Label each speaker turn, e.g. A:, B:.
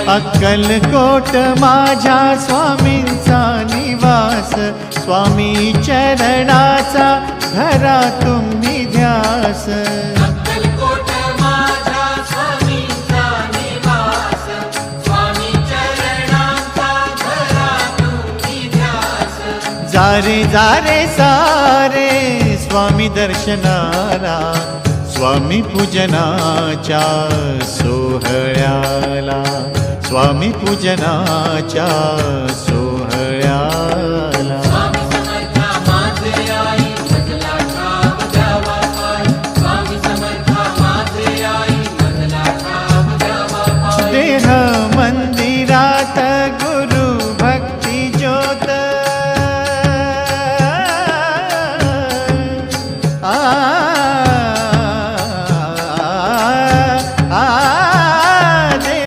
A: अक्कलकोट माझ्या स्वामींचा निवास, स्वामी चरणाचा धरा तुम्ही ध्यास।
B: अक्कलकोट माझ्या स्वामींचा निवास, स्वामी चरणांचा धरा तुम्ही ध्यास।
A: जारे जारे सारे स्वामी दर्शनाला, स्वामी पूजनाच्या सोहळ्याला, स्वामी पूजनाच्या सोहळ्याला।
B: स्वामी समर्था माझे आई मजला ठाव द्यावा पाय, स्वामी समर्था माझे आई मजला ठाव द्यावा पाय।
A: देह